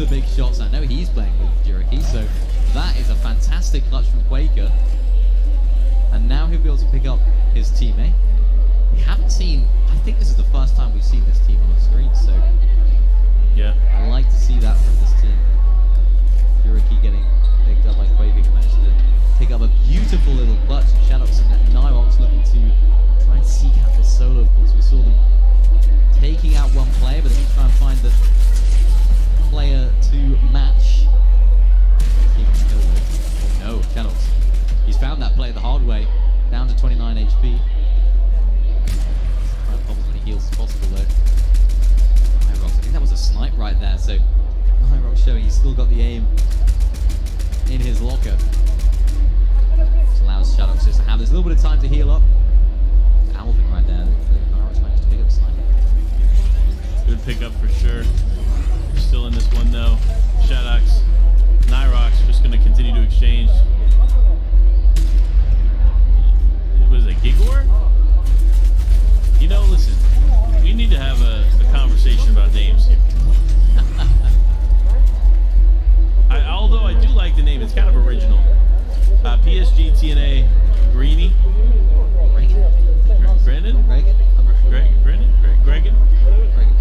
the big shots. I know he's playing with Juriki, so that is a fantastic clutch from Quaker. And now he'll be able to pick up his teammate. We haven't seen, I think this is the first time we've seen this team on the screen, so yeah, I like to see that from this team. Juriki getting picked up by Quaker, who managed to pick up a beautiful little clutch. And Shadows and Nyrox looking to try and seek out this solo. Of course, we saw them taking out one player, but then you try and find the player to match. Oh no, Shadows. He's found that player the hard way, down to 29 HP. Try and pop as many heals as possible though. Nyrox, I think that was a snipe right there, so Nyrox showing he's still got the aim in his locker. Which allows Shadows just to have this little bit of time to heal up. Alvin right there. Nyrox managed to pick up a snipe. Good pickup for sure. We're still in this one though. Shadows, Nyrox just going to continue to exchange. Was it Gigor? You know, listen, we need to have a conversation about names here. Although I do like the name, it's kind of original. PSG TNA Greeny. Brendan?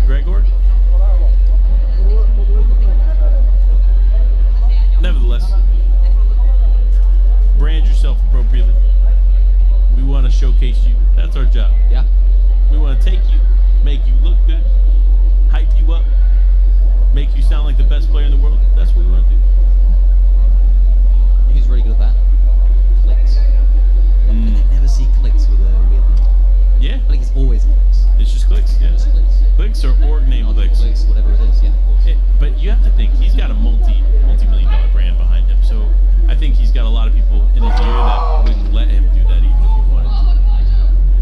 Gregor? Nevertheless, brand yourself appropriately. We want to showcase you. That's our job. Yeah. We want to take you, make you look good, hype you up, make you sound like the best player in the world. That's what we want to do. He's really good at that. Clicks. And I never see clicks with a weird name. Yeah. I think it's always clicks. It's just clicks. Yeah. Just clicks. Clicks or org name clicks. Clicks, whatever it is. Yeah, of course. But you have to think he's got a multi-million-dollar brand behind him. So I think he's got a lot of people in his ear that wouldn't let him do that even if he wanted to.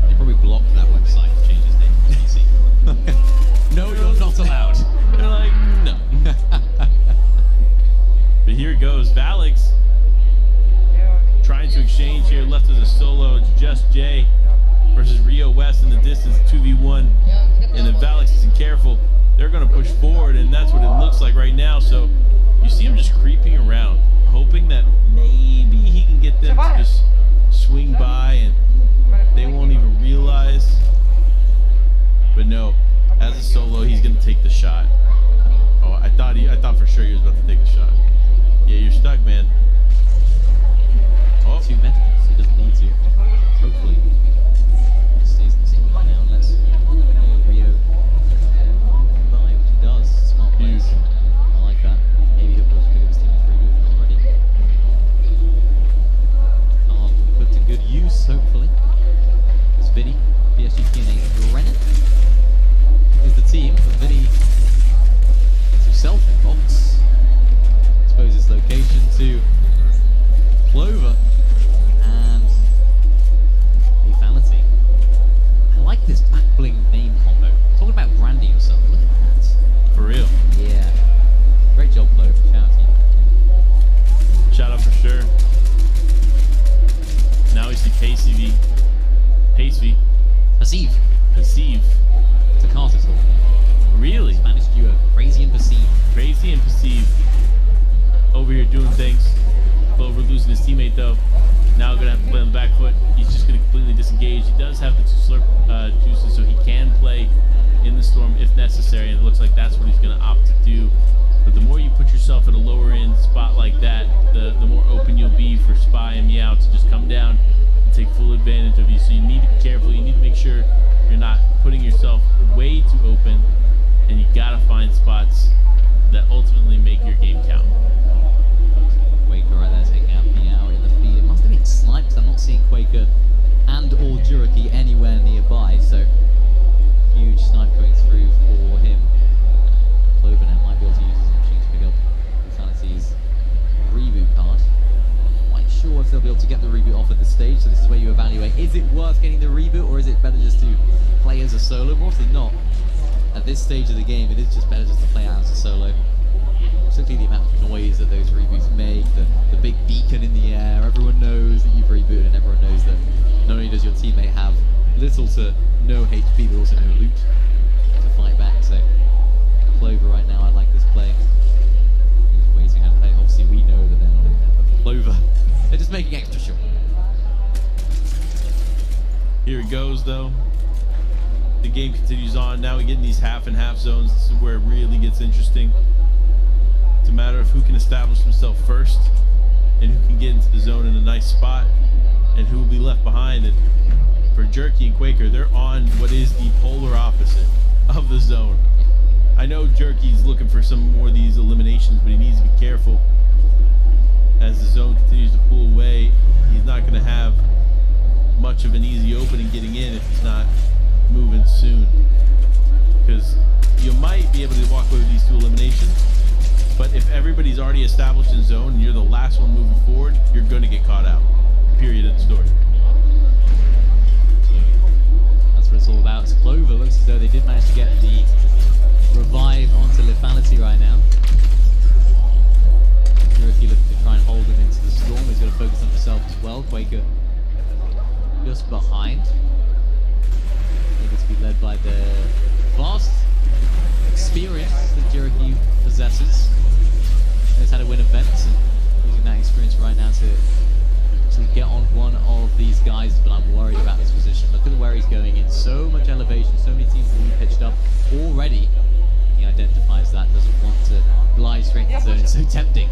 They probably blocked that website and changed his name to PC. No, you're not allowed. They're like, no. But here it goes. Valix trying to exchange here. Left as a solo. It's just Jay versus Rio West in the distance, 2v1. And if Valix isn't careful, they're going to push forward, and that's what it looks like right now. So you see him just creeping around, hoping that maybe he can get them to just swing by and they won't even realize. But no, as a solo, he's going to take the shot. Oh, I thought for sure he was about to take the shot. Yeah, you're stuck, man. Oh, 2 meters. He doesn't need to. Hopefully. He stays in the same right now and lets Rio by, which he does. Smart plays. I like that. Maybe he'll pick up his team with 3 good already. Put to good use, hopefully. It's Vinny, PSG TNA Brennan is the team, but Vinny gets himself in box. Exposes location to Clover and Lethality. I like this back bling name combo. Talking about branding yourself, look at that. for real. Yeah. Great job, Clover. Shout out to you. Shout out for sure. Now we see Pacey Perceive. It's a Carter's Hall. Really? Spanish duo. Crazy and Perceive. Crazy and Perceive. Over here doing things. Clover losing his teammate though. Now gonna have to play on the back foot. He's just gonna completely disengage. He does have the 2 slurp juices, so he can play in the storm if necessary, and it looks like that's what he's gonna opt to do. But the more you put yourself in a lower end spot like that, the more open you'll be for Spy and Meow to just come down and take full advantage of you. So you need to be careful. You need to make sure you're not putting yourself way too open, and you gotta find spots that ultimately make your game count. Quaker right there taking out Meow in the feed. It must have been sniped. I'm not seeing Quaker and or Juriki anywhere nearby, so huge snipe going through for him. Clover now might be able to use his opportunity to pick up Fatality's reboot card. Not quite sure if they'll be able to get the reboot off at this stage, so this is where you evaluate, is it worth getting the reboot or is it better just to play as a solo? Mostly not. At this stage of the game, it is just better just to play out as a solo. Simply the amount of noise that those reboots make, the big beacon in the air, everyone knows that you've rebooted and everyone knows that not only does your teammate have little to no HP, but also no loot to fight back. So Clover right now, I like this play. obviously we know that they're not doing that, but Clover, they're just making extra sure. Here it goes, though. The game continues on. Now we get in these half and half zones. This is where it really gets interesting. It's a matter of who can establish himself first and who can get into the zone in a nice spot and who will be left behind. And for Jerky and Quaker, they're on what is the polar opposite of the zone. I know Jerky's looking for some more of these eliminations, but he needs to be careful. As the zone continues to pull away, he's not going to have much of an easy opening getting in if he's not moving soon. Because you might be able to walk away with these 2 eliminations, but if everybody's already established in zone and you're the last one moving forward, you're going to get caught out. Period of the story. That's what it's all about. It's Clover. Looks as though they did manage to get the revive onto lethality right now. Jerky looking to try and hold him into the storm. He's got to focus on himself as well. Quaker just behind. Able to be led by the vast experience that Jerky possesses. Knows how to win events and using that experience right now to actually get on one of these guys, but I'm worried about this position. Look at where he's going in. So much elevation, so many teams have been pitched up already. He identifies that, doesn't want to glide straight into the zone. It's so tempting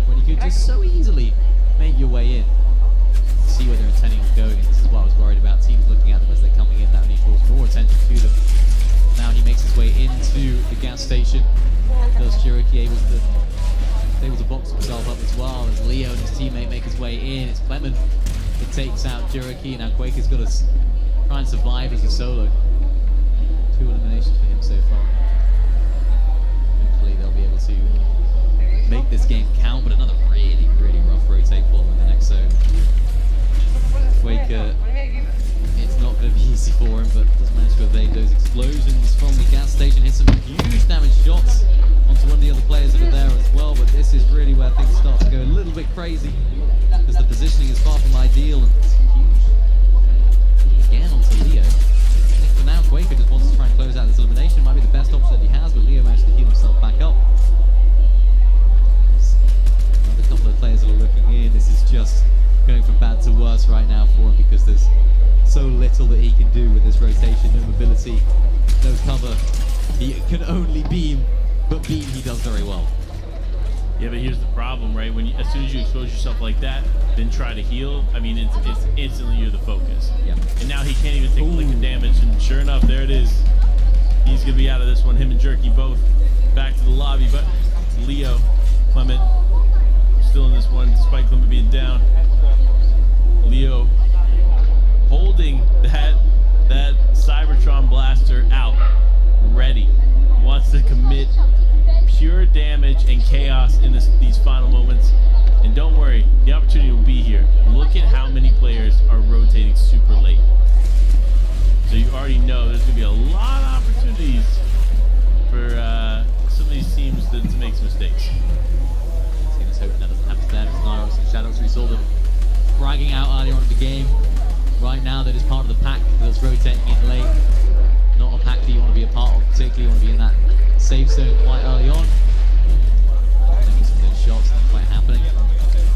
when you could just so easily make your way in. See where they're intending on going, and this is what I was worried about. Teams looking at them as they're coming in, that only draws more attention to them. Now he makes his way into the gas station. Does Jerky able to box himself up as well as Leo and his teammate make his way in. It's Clement that takes out Jerky. Now Quaker's got to try and survive as a solo. 2 eliminations for him so far. Hopefully they'll be able to make this game count, but another really, really rough rotate for them in the next zone. Quaker, it's not going to be easy for him, but does manage to evade those explosions from the gas station. Hits some huge damage shots onto one of the other players that are there as well, but this is really where things start to go a little bit crazy because the positioning is far from ideal, and it's huge. Again onto Leo. I think for now Quaker just wants to try and close out this elimination. Might be the best option that he has, but Leo managed to heal himself back up. Another couple of players that are looking in. This is just going from bad to worse right now for him because there's so little that he can do with this rotation. No mobility, no cover. He can only beam, but beam he does very well. Yeah, but here's the problem, right? When as soon as you expose yourself like that, then try to heal, I mean, it's instantly you're the focus. Yeah. And now he can't even take a lick of damage, and sure enough, there it is. He's gonna be out of this one. Him and Jerky both back to the lobby, but Leo, Clement, still in this one, despite Clement being down. Leo holding that Cybertron blaster out, ready, wants to commit pure damage and chaos in these final moments. And don't worry, the opportunity will be here. Look at how many players are rotating super late. So you already know there's going to be a lot of opportunities for some of these teams to make some mistakes. Team is hoping that doesn't happen to them. It's Nyros and Shadows. We saw them bragging out earlier on in the game. Right now, they're just part of the pack that's rotating in late. Not a pack that you want to be a part of, particularly you want to be in that safe zone quite early on. Maybe some of those shots not quite happening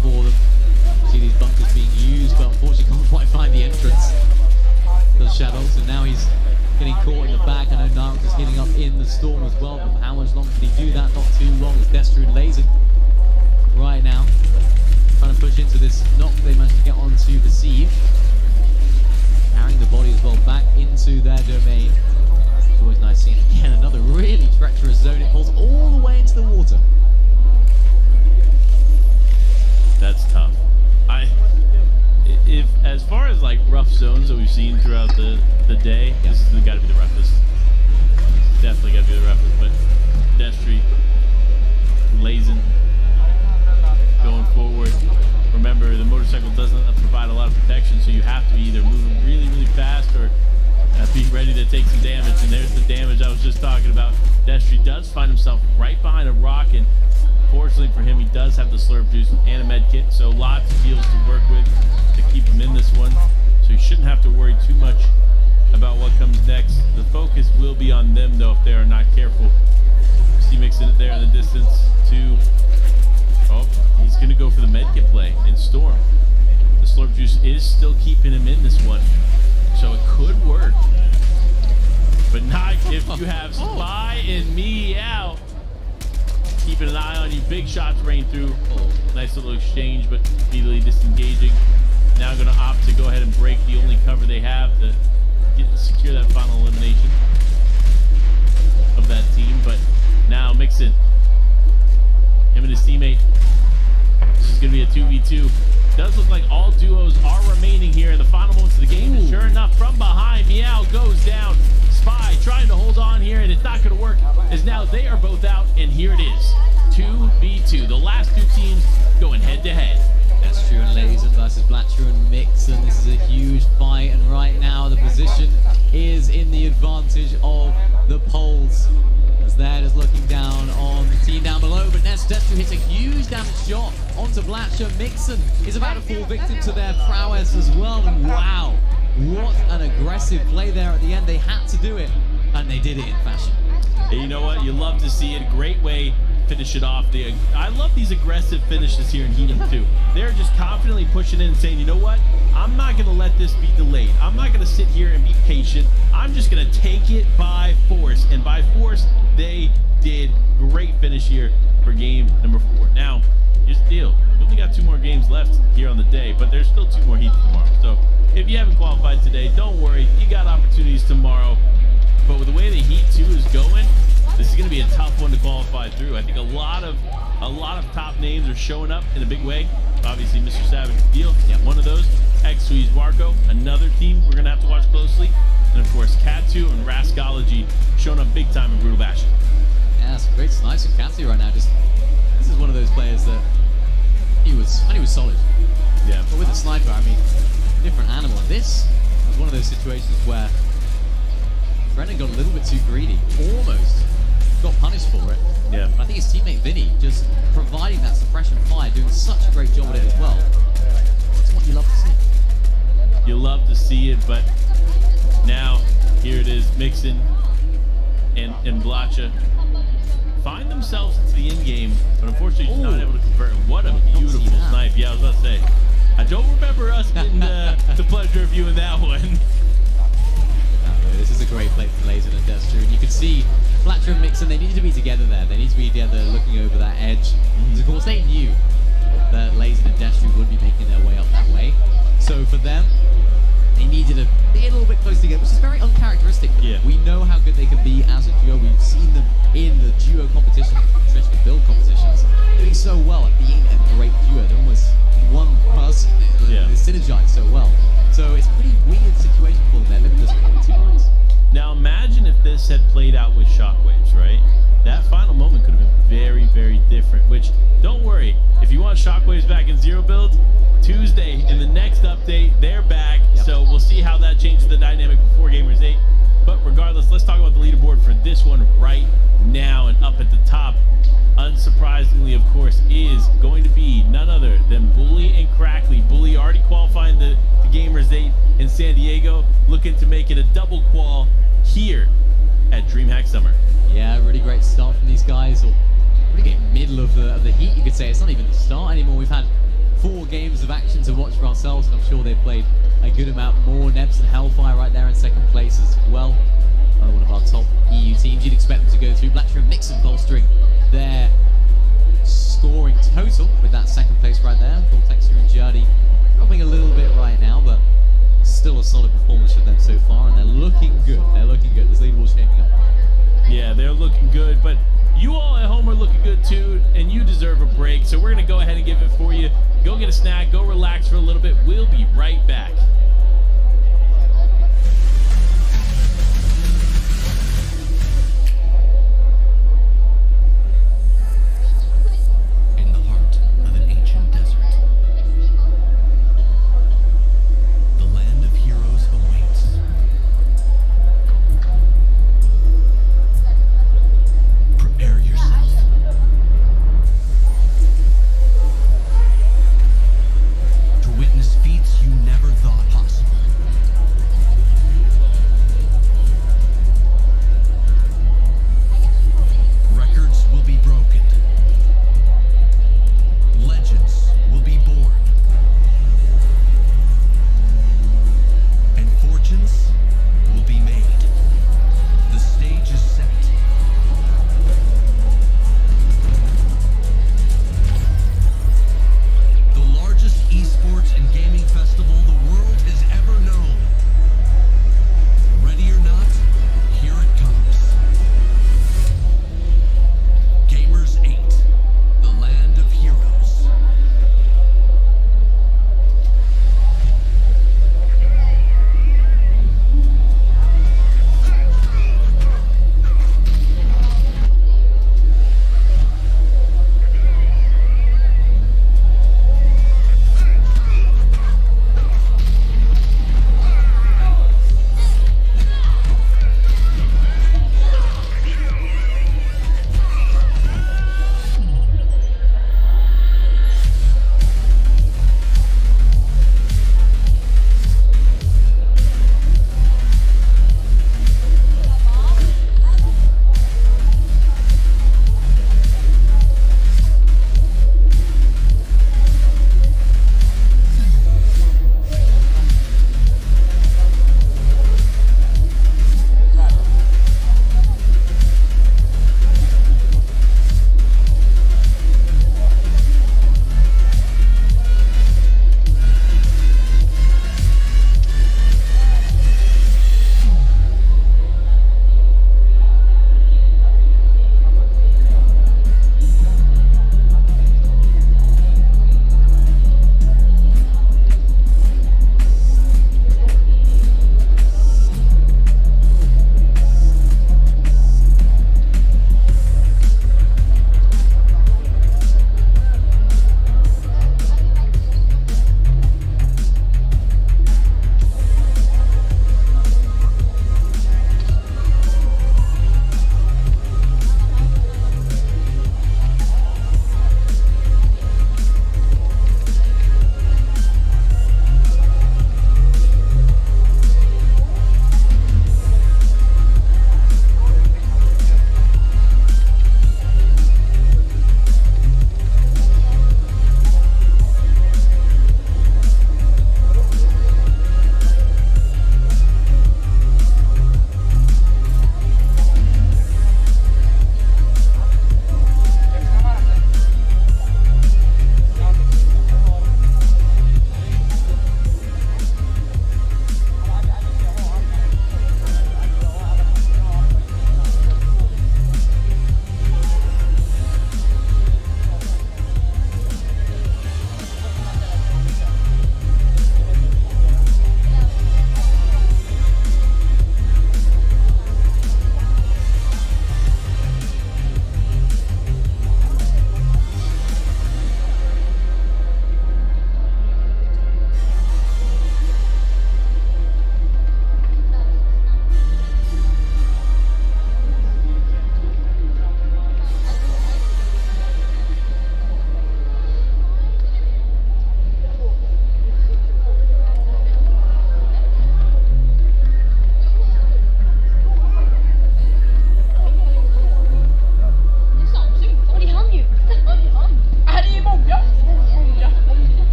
for them. See these bunkers being used, but unfortunately can't quite find the entrance. Does Shadows, and now he's getting caught in the back. I know Nyros is healing up in the storm as well, but how much longer can he do that? Not too long, as Destru and Lazen right now trying to push into this knock they managed to get onto the sieve. Carrying the body as well back into their domain. It's always nice seeing again another really treacherous zone. It pulls all the way into the water. That's tough. If as far as like rough zones that we've seen throughout the day, yeah, this has got to be the roughest. Definitely got to be the roughest. But Destry, Lazen, going forward. Remember, the motorcycle doesn't provide a lot of protection, so you have to be either moving really, really fast or be ready to take some damage. And there's the damage I was just talking about. Destry does find himself right behind a rock, and fortunately for him, he does have the slurp juice and a med kit, so lots of heals to work with to keep him in this one. So you shouldn't have to worry too much about what comes next. The focus will be on them, though, if they are not careful. C-Mix in it there in the distance to Oh, he's going to go for the medkit play in Storm. The Slurp Juice is still keeping him in this one, so it could work. But not if you have Spy and Meow. Keeping an eye on you. Big shots rain through. Oh, nice little exchange, but immediately disengaging. Now going to opt to go ahead and break the only cover they have to secure that final elimination of that team. But now Mixon, him and his teammate. This is going to be a 2v2. Does look like all duos are remaining here in the final moments of the game. And sure enough, from behind, Meow goes down. Spy trying to hold on here, and it's not going to work, as now they are both out, and here it is. 2v2. The last two teams going head-to-head. That's true, and Lazen versus Blatcher and Mixon. This is a huge fight, and right now the position is in the advantage of the Poles, as they're just looking down on the team down below. But Destru hits a huge damage shot onto Blatcher. Mixon is about to fall victim to their prowess as well, and wow, what an aggressive play there at the end. They had to do it, and they did it in fashion. And you know what? You love to see it. Great way finish it off. I love these aggressive finishes here in Heat 2. They're just confidently pushing in and saying, you know what? I'm not going to let this be delayed. I'm not going to sit here and be patient. I'm just going to take it by force. And by force, they did. Great finish here for game number 4. Now, here's the deal. We only got 2 more games left here on the day, but there's still 2 more Heats tomorrow. So if you haven't qualified today, don't worry. You got opportunities tomorrow. But with the way the Heat 2 is going, this is going to be a tough one to qualify through. I think a lot of top names are showing up in a big way. Obviously, Mr. Savage Deal, one of those. xZuika, another team we're going to have to watch closely. And of course, Katu and Rascology showing up big time in Brutal Bash. Yeah, some great snipes from Katu right now. This is one of those players that he was solid. Yeah. But with a sniper, I mean, different animal. And this was one of those situations where Brennan got a little bit too greedy, almost got punished for it. Yeah. But I think his teammate Vinny just providing that suppression fire, doing such a great job at it as well. It's what you love to see. You love to see it, but now here it is. Mixon and Blatcher find themselves into the end game, but unfortunately just not able to convert. What a beautiful snipe. Yeah, I was about to say. I don't remember us getting the pleasure of viewing that one. This is a great play from Lazen and Destru, and you can see Blatcher and Mixon, they need to be together there. They need to be together looking over that edge. Because of course they knew that Lazen and Destru would be making their way up that way. So for them, they needed to be a little bit close together, which is very uncharacteristic. Yeah. We know how good they can be as a duo. We've seen them in the duo competition, trench and build competitions, doing so well at being a great duo. They're almost one person. They synergize so well. So it's a pretty weird situation for them. They're living this between 2 lines. Now imagine if this had played out with Shockwaves, right? That final moment could have been very, very different, which, don't worry, if you want Shockwaves back in Zero Build, Tuesday in the next update, they're back. So we'll see how that changes the dynamic before Gamers 8. But regardless, let's talk about the leaderboard for this one right now. And up at the top, unsurprisingly, of course, is going to be none other than Bully and Crackley. Bully already qualifying the Gamers 8 in San Diego, looking to make it a double qual here at DreamHack Summer. Yeah, really great start from these guys. Or pretty good middle of the heat, you could say. It's not even the start anymore. We've had 4 games of action to watch for ourselves, and I'm sure they've played a good amount more. Nebs and Hellfire right there in second place as well. One of our top EU teams. You'd expect them to go through. Blatcher and Mixon bolstering their scoring total with that second place right there. Vortexer and Jurdy dropping a little bit right now, but still a solid performance from them so far, and they're looking good. They're looking good. This leaderboard's shaping up. Yeah, they're looking good, but you all at home are looking good too, and you deserve a break. So we're going to go ahead and give it for you. Go get a snack, go relax for a little bit. We'll be right back. In the heart of an ancient desert, the land of heroes awaits. Prepare yourself. To witness feats you never thought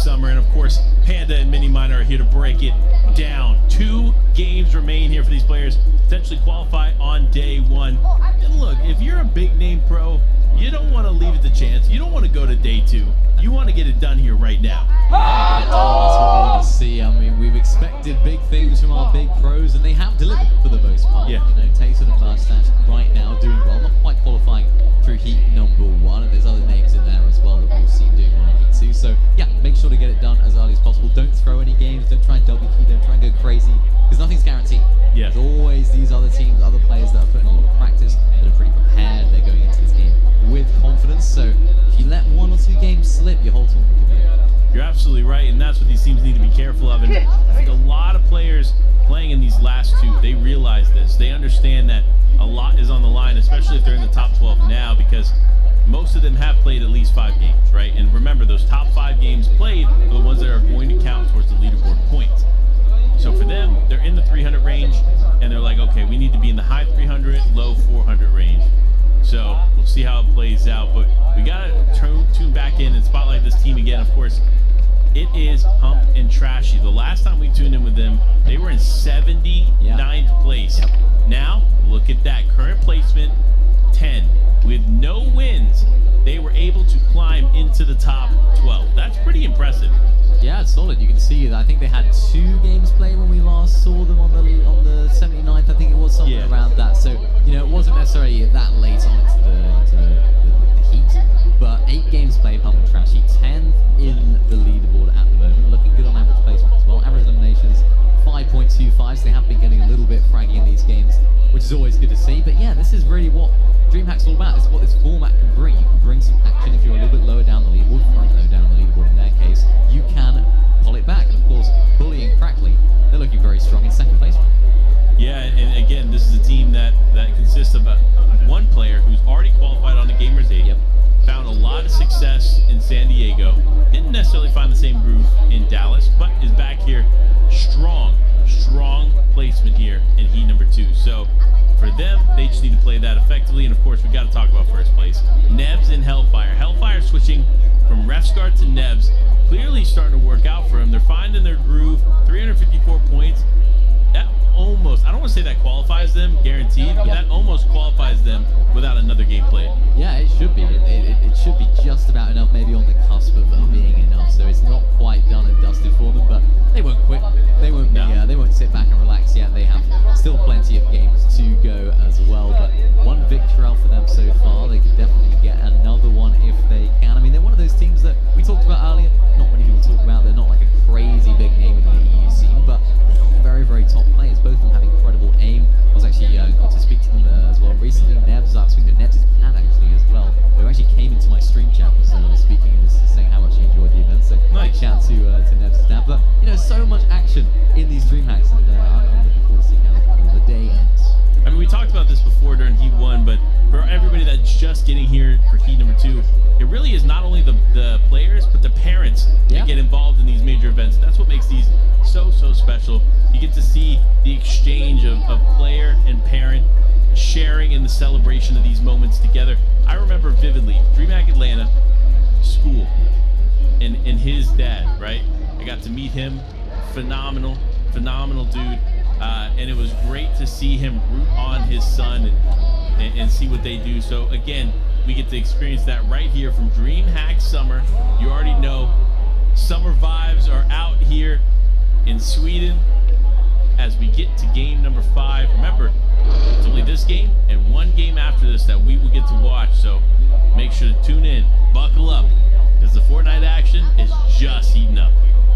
Summer, and of course, Panda and Mini Miner are here to break it down. 2 games remain here for these players, potentially qualify on day 1. And look, if you're a big name pro, you don't want to leave it to chance. You don't want to go to day 2. You want to get it done here right now. That's what we want to see. I mean, we've expected big things from our big pros, and they have delivered for the most part. Yeah. You know, Tayson and Mustache right now doing well, not quite qualifying through heat number 1, and there's other names in there as well that we've seen doing well in heat 2. So yeah, make sure to get it done as early as possible. Don't throw any games. Don't try and double key. Don't try and go crazy, because nothing's guaranteed. Yeah. There's always these other teams, other players that are putting a lot of practice, that are pretty prepared. They're going into this game with confidence. So if you let 1 or 2 games slip, your whole tournament could be over. You're absolutely right, and that's what these teams need to be careful of. And I think a lot of players playing in these last 2, they realize this. They understand that a lot is on the line, especially if they're in the top 12 now, because most of them have played at least 5 games, right? And remember, those top 5 games played are the ones that are going to count towards the leaderboard points. So for them, they're in the 300 range, and they're like, okay, we need to be in the high 300, low 400 range. So we'll see how it plays out, but we got to tune back in and spotlight this team again. Of course, it is Hump and Trashy. The last time we tuned in with them, they were in 79th place. Yep. Now, look at that. Current placement, 10. With no wins, they were able to climb into the top 12. That's pretty impressive. Yeah, it's solid. You can see that I think they had 2 games played when we last saw them on the 79th. I think it was something around that. So, you know, it wasn't necessarily that late on into the heat. But 8 games played, Hump and Trashy, 10th in the leaderboard at the moment. Looking good on average placement as well. Average eliminations 5.25, so they have been getting a little bit fraggy in these games, which is always good to see. But yeah, this is really what DreamHack's all about. This is what this format can bring. You can bring some action if you're a little bit lower down the leaderboard, lower down the leaderboard in their case. You can pull it back. And of course, Bully and Crackley, they're looking very strong in 2nd place. Yeah, and again, this is a team that consists of one player who's already qualified on the Gamers 8. Yep. Found a lot of success in San Diego. Didn't necessarily find the same groove in Dallas, but is back here. Strong placement here in heat number 2. So for them, they just need to play that effectively. And of course, we got to talk about first place. Nebs and Hellfire. Hellfire switching from Refsguard to Nebs. Clearly starting to work out for them. They're finding their groove. 354 points. That almost, I don't want to say that qualifies them, guaranteed, but that almost qualifies them without another game played. Yeah, it should be. It should be just about enough, maybe on the cusp of being enough. So it's not quite done and dusted for them, but they won't quit. They won't be, they won't sit back and relax yet. They have still plenty of games to go as well. But 1 victory out for them so far. They can definitely get another one if they can. I mean, they're one of those teams that we talked about earlier. Not many people talk about. They're not like a crazy big name in the EU scene, but they're very top players. Both of them have incredible aim. I was actually got to speak to them as well recently. Nebs, I was speaking to Nebs' dad actually as well, who actually came into my stream chat, was speaking and was saying how much he enjoyed the event. So nice. Shout to Nebs' dad. But you know, so much action in these DreamHacks, and I'm looking forward to seeing how the day ends. I mean, we talked about this before during Heat 1, but for everybody that's just getting here for Heat number 2, it really is not only the players, but the parents that get involved in these major events. That's what makes these so special. You get to see the exchange of player and parent sharing in the celebration of these moments together. I remember vividly, DreamHack Atlanta, school, and his dad, right? I got to meet him, phenomenal dude. And it was great to see him root on his son and see what they do. So again, we get to experience that right here from DreamHack Summer. You already know summer vibes are out here in Sweden as we get to game number 5. Remember, it's only this game and 1 game after this that we will get to watch. So make sure to tune in, buckle up, because the Fortnite action is just heating up.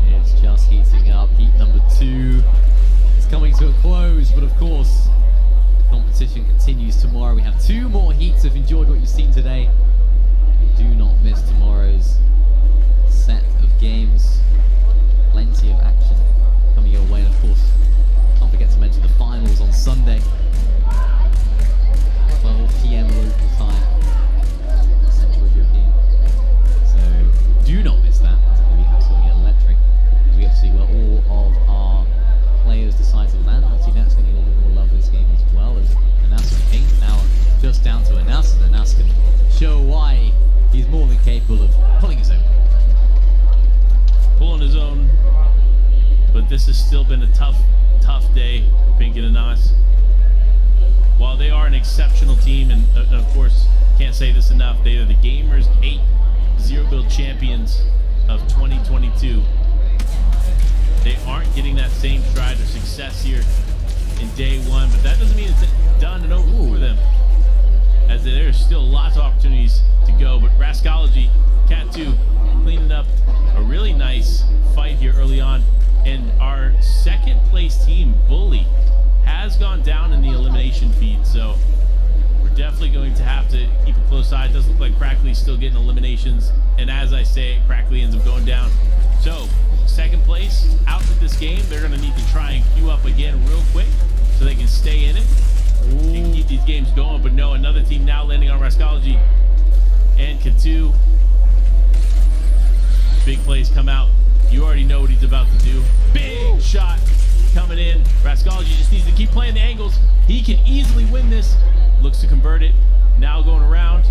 It's just heating up. Heat number 2 is coming to a close, but of course, the competition continues tomorrow. We have 2 more heats. If you enjoyed what you've seen today, do not miss tomorrow's set of games. Plenty of action coming your way, and of course, can't forget to mention the finals on Sunday, 12 PM local time, Central European. So do not miss that. It's going to be absolutely electric, as we get to see where all of our players decide to land. Obviously, that's going to get a little bit more love this game as well, as Anas and Kate now just down to Anas, and Anas can show why he's more than capable of pulling his own. this has still been a tough day for Pink and Anas. While they are an exceptional team, and of course, can't say this enough, they are the Gamers 8 Zero Build champions of 2022. They aren't getting that same stride of success here in day one, but that doesn't mean it's done and over for them, as there's still lots of opportunities to go. But Rascology, Cat 2, cleaning up a really nice fight here early on. And our second place team, Bully, has gone down in the elimination feed, so we're definitely going to have to keep a close eye. It does look like Crackley's still getting eliminations, and as I say, Crackley ends up going down. So second place out with this game. They're going to need to try and queue up again real quick so they can stay in it and keep these games going. But no, another team now landing on Rascology and Katu. Big plays come out. You already know what he's about to do. Big shot coming in. Rascology just needs to keep playing the angles. He can easily win this. Looks to convert it. Now going around.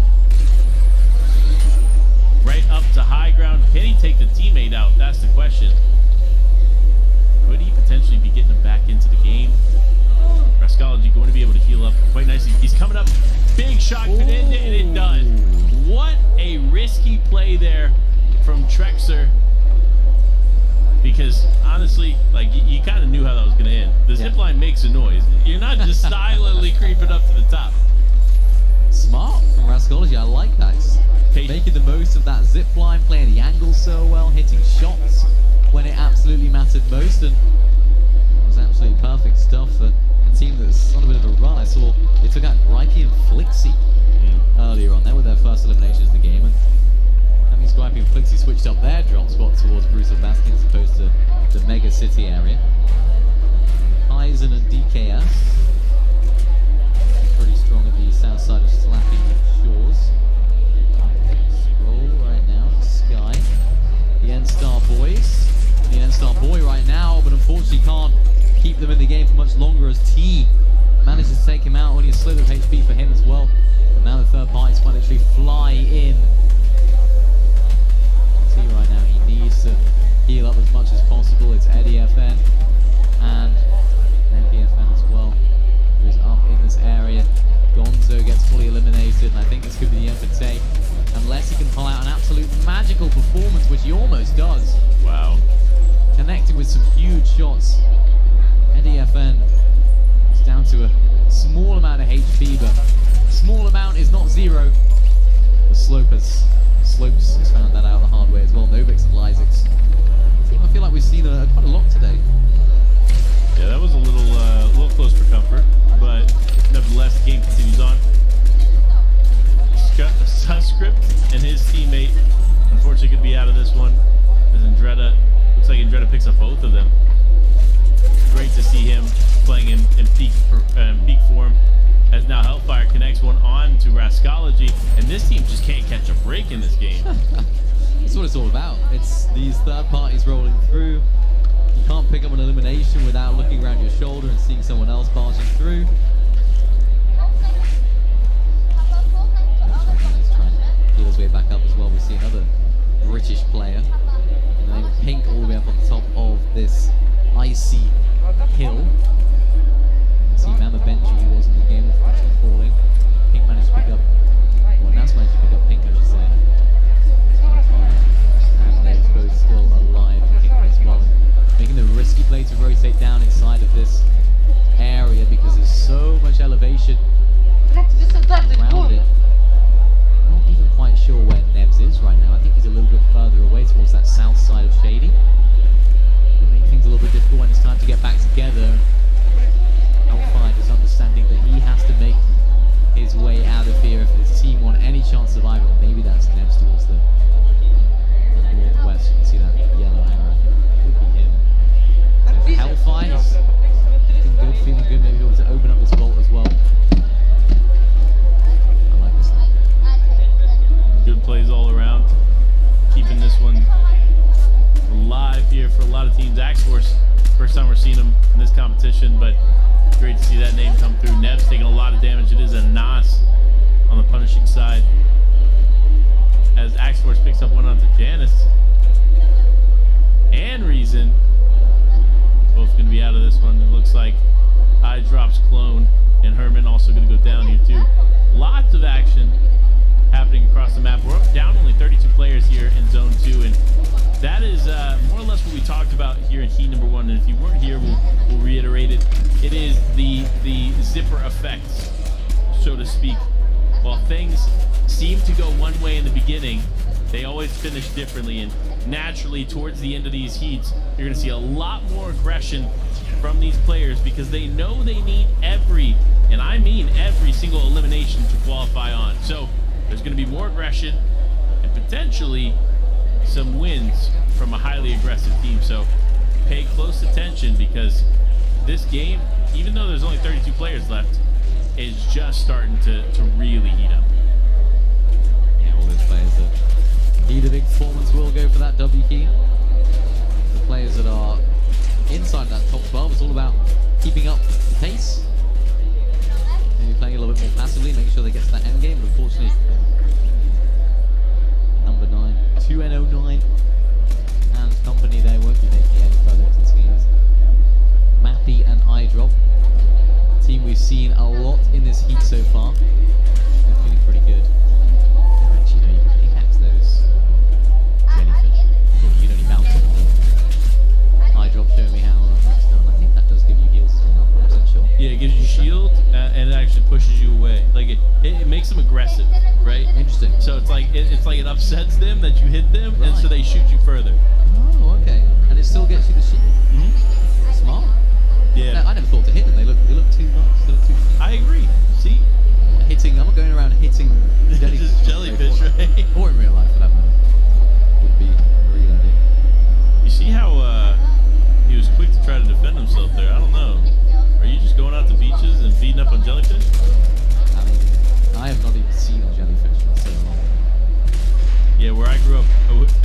Right up to high ground. Can he take the teammate out? That's the question. Could he potentially be getting him back into the game? Rascology going to be able to heal up quite nicely. He's coming up. Big shot could end it, and it does. What a risky play there from Trexer. Because honestly, like you kind of knew how that was going to end. The zip line makes a noise. You're not just silently creeping up to the top. Smart from Rascology. I like that. Just making the most of that zip line, playing the angle so well, hitting shots when it absolutely mattered most, and it was absolutely perfect stuff for a team that's on a bit of a run. I saw they took out Gripey and Flixie earlier on. They were their first eliminations of the game, and that means Gripey and Flixie switched up their drop spot towards Brutal Bastion as opposed to the Mega City area. Eisen and DKS pretty strong at the south side of Slappy Shores. Scroll right now, Sky. The N-Star boys. The N-Star boy right now, but unfortunately can't keep them in the game for much longer as T manages to take him out. Only a sliver of HP for him as well. And now the third party's might literally fly in. T right now, he needs to heal up as much as possible. It's Eddie FN and NPFN as well, who is up in this area. Gonzo gets fully eliminated, and I think this could be the end for Tay, unless he can pull out an absolute magical performance, which he almost does. Wow. Connected with some huge shots. Eddie FN is down to a small amount of HP, but small amount is not zero. The Slopes has found that out the hard way as well. Novix and Lysics. I feel like we've seen quite a lot today. Yeah, that was a little close for comfort, but nevertheless, the game continues on. Suscript and his teammate, unfortunately, could be out of this one. As Andretta, looks like Andretta picks up both of them. Great to see him playing in peak form. As now Hellfire connects one on to Rascology, and this team just can't catch a break in this game. That's what it's all about. It's these third parties rolling through. You can't pick up an elimination without looking around your shoulder and seeing someone else barging through. He's trying to heal his way back up as well. We see another British player. And then Pink all the way up on the top of this icy hill. See Mama Benji, who was in the game, unfortunately falling. Pink managed to pick up, well, Nas managed to pick up Pink, I should say. And they're both still alive, Pink as well. Making the risky play to rotate down inside of this area because there's so much elevation around it. I'm not even quite sure where Nebs is right now. I think he's a little bit further away towards that south side of Shady. It'll make things a little bit difficult when it's time to get back together. Hellfire just understanding that he has to make his way out of here if his team want any chance of survival. Maybe that's Nebs towards the northwest. You can see that yellow arrow. Could be him. So Hellfire, he's looking good, feeling good. Maybe able to open up this bolt as well. I like this thing. Good plays all around. Keeping this one alive here for a lot of teams. X-Force, first time we're seeing them in this competition, but great to see that name come through. Neb's taking a lot of damage. It is a Nas on the punishing side. As X-Force picks up one onto Janice. And Reason. both going to be out of this one. It looks like Eye drops Clone and Herman also going to go down here too. Lots of action happening across the map. We're up down only 32 players here in Zone 2, and that is more or less what we talked about here in Heat number 1. And if you weren't here, we'll reiterate it. It is the zipper effect, so to speak. While things seem to go one way in the beginning, they always finish differently, and naturally towards the end of these heats, you're going to see a lot more aggression from these players because they know they need every, and I mean every single elimination to qualify on. So there's going to be more aggression and potentially some wins from a highly aggressive team. So pay close attention because this game, even though there's only 32 players left, is just starting to really heat up. Yeah, all those players that need a big performance will go for that W key. The players that are inside that top 12, it's all about keeping up the pace. Maybe playing a little bit more passively, making sure they get to that end game, but unfortunately, number 9, 2N09, and company there won't be making it any further into this game. Mappy and iDrop, a team we've seen a lot in this heat so far. They're feeling pretty good. Actually, no, you can pickaxe those jellyfish. You can only bounce off them. iDrop showing me how that's done. I think that does give you heals as well, I'm not sure. Yeah, it gives you shield and it actually pushes you away. Like it makes them aggressive, right? Interesting. So it's like it upsets them that you hit them, and so they shoot you further. Oh, okay. And it still gets you the shield. Smart. Yeah. No, I never thought to hit them. They look too much. They look too cute. I agree. See, I'm not going around hitting jellyfish. just jellyfish, right? Or in real life, for that matter. Would be a really good idea. You see how he was quick to try to defend himself there. I don't know. Are you just going out to beaches and beating up on jellyfish? I mean, I have not even seen a jellyfish for so long. Yeah, where I grew up,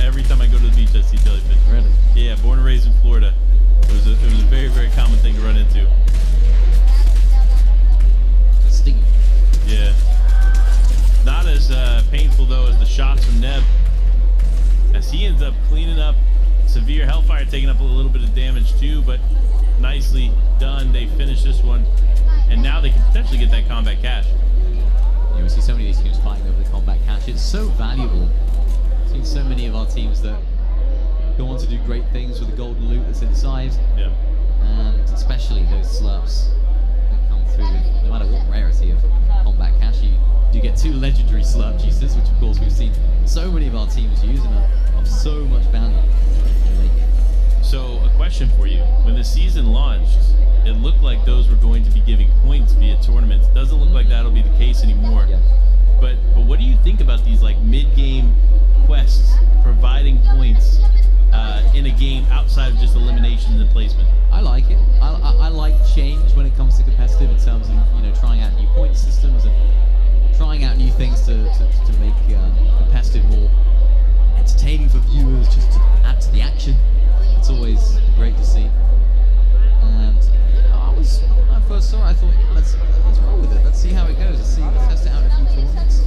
every time I go to the beach, I see jellyfish. Really? Yeah, born and raised in Florida. It was a very, very common thing to run into. It's stinging. Yeah. Not as painful, though, as the shots from Neb, as he ends up cleaning up. Severe Hellfire taking up a little bit of damage, too, but nicely done. They finish this one, and now they can potentially get that combat cash. Yeah, we see so many of these teams fighting over the combat cash. It's so valuable. I've seen so many of our teams that go on to do great things with the golden loot that's inside. Yeah. And especially those slurps that come through with, no matter what rarity of combat cash, you do get 2 legendary slurp juices, which of course we've seen so many of our teams use and are of so much value. So a question for you. When the season launched, it looked like those were going to be giving points via tournaments. It doesn't look like that'll be the case anymore. Yeah. But what do you think about these like mid-game quests providing points in a game outside of just eliminations and placement? I like it. I like change when it comes to competitive in terms of trying out new point systems and trying out new things to make competitive more entertaining for viewers, just to add to the action. It's always great to see. And when I first saw it, I thought, let's roll with it. Let's see how it goes. Let's test it out in a few tournaments.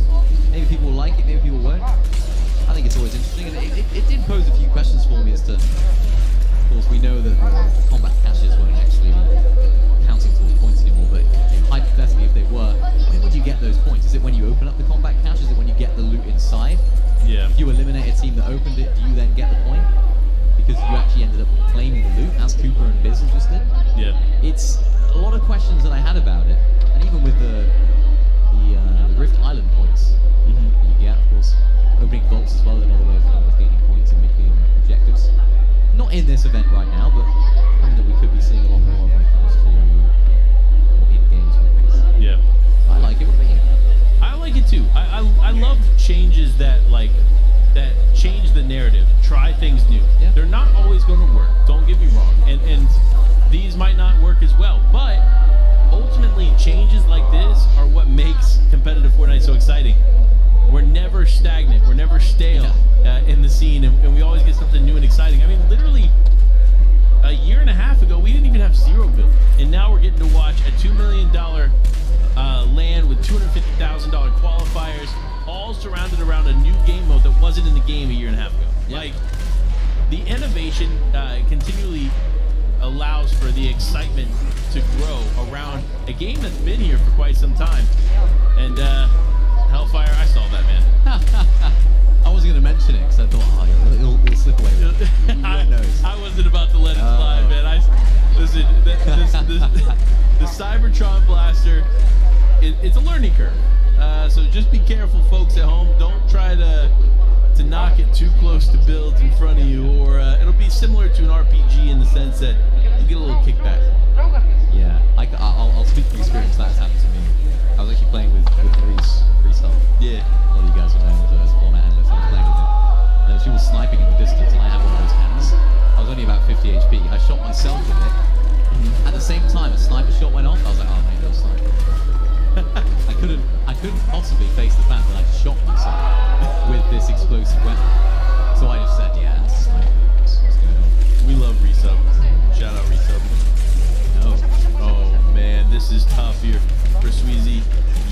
Maybe people will like it, maybe people won't. I think it's always interesting, and it did pose a few questions for me as to, of course, we know that the combat caches won't actually be counting towards points anymore, but hypothetically, if they were, when would you get those points? Is it when you open up the combat cache? Is it when you get the loot inside? Yeah. If you eliminate a team that opened it, do you then get the point? Because you actually ended up claiming the loot, as Cooper and Bizzle just did. Yeah. It's a lot of questions that I had about it, and even with the Rift Island points, you get, of course, opening vaults as well as another way of gaining points and making objectives. Not in this event right now, but something that we could be seeing a lot more of when it comes to in-game tournaments. Yeah. I like it. What about you? I like it too. I love changes that change the narrative, try things new. Yeah. They're not always going to work, don't get me wrong, and these might not work as well, but ultimately changes like this are what makes competitive Fortnite so exciting. We're never stagnant, we're never stale in the scene, and we always get something new and exciting. I mean, literally a year and a half ago, we didn't even have zero build, and now we're getting to watch a $2 million land with $250,000 qualifiers, all surrounded around a new game mode that wasn't in the game a year and a half ago. Yep. Like, the innovation continually allows for the excitement to grow around a game that's been here for quite some time. And Hellfire, I saw that, man. I wasn't going to mention it because I thought, oh, it'll slip away. I wasn't about to let it slide, man. Listen, the Cybertron Blaster, it's a learning curve. So just be careful, folks at home. Don't try to knock it too close to builds in front of you, or it'll be similar to an RPG in the sense that you get a little kickback. Yeah, I'll speak from experience. That's happened to me. I was actually playing with Reese Hull. Yeah. A lot of you guys will know the format analyst. I was playing with him. And there was people sniping in the distance, and I had one of those hands. I was only about 50 HP. I shot myself with it. At the same time, a sniper shot went off. I was like, oh mate, they'll snipe. I couldn't possibly face the fact that I shot myself with this explosive weapon. So I just said, yeah, that's a sniper. What's going on? We love resub. Shout out resub. No. Oh man, this is tough here for Sweezy.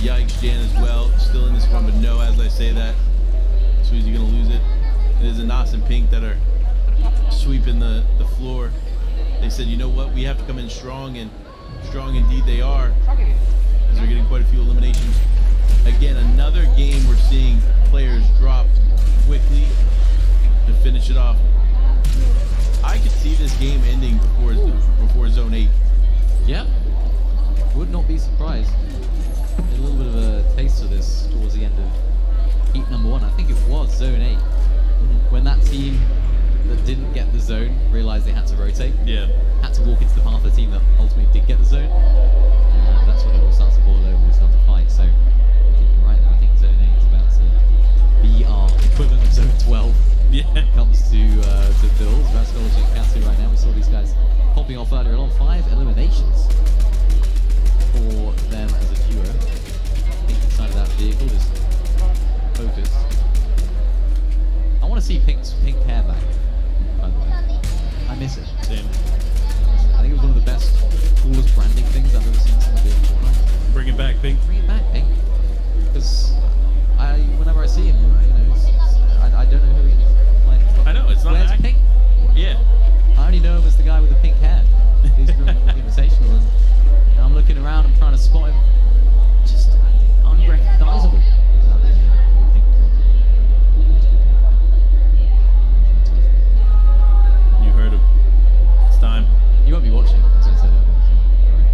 Yikes, Jan as well. Still in this one, but no, as I say that, Sweezy gonna lose it. It is a Nas and Pink that are sweeping the floor. They said, you know what, we have to come in strong, and strong indeed they are, as they're getting quite a few eliminations. Again, another game we're seeing players drop quickly to finish it off. I could see this game ending before Zone 8. Yeah, would not be surprised. A little bit of a taste of this towards the end of heat number 1. I think it was Zone 8. When that team that didn't get the zone realized they had to rotate. Yeah. Had to walk into the path of the team that ultimately did get the zone. And that's when it all starts to boil over and start to fight. So I think you're right there. I think Zone 8 is about to be our equivalent of Zone 12. Yeah. When it comes to builds. Rascology and Katsu right now. We saw these guys popping off earlier on. 5 eliminations for them as a duo. I think inside of that vehicle is focused. I want to see pink hair back, by the way. I miss it. Same. I think it was one of the best, coolest branding things I've ever seen someone do in Fortnite. Bring it back, Pink. Bring it back, Pink. Because whenever I see him, I don't know who he is. Like, I know, it's not where's an Pink? Yeah. I only know him as the guy with the pink hair. He's from the Invitational, and I'm looking around, I'm trying to spot him. Just unrecognizable. You heard him. It's time. You won't be watching, as I said earlier.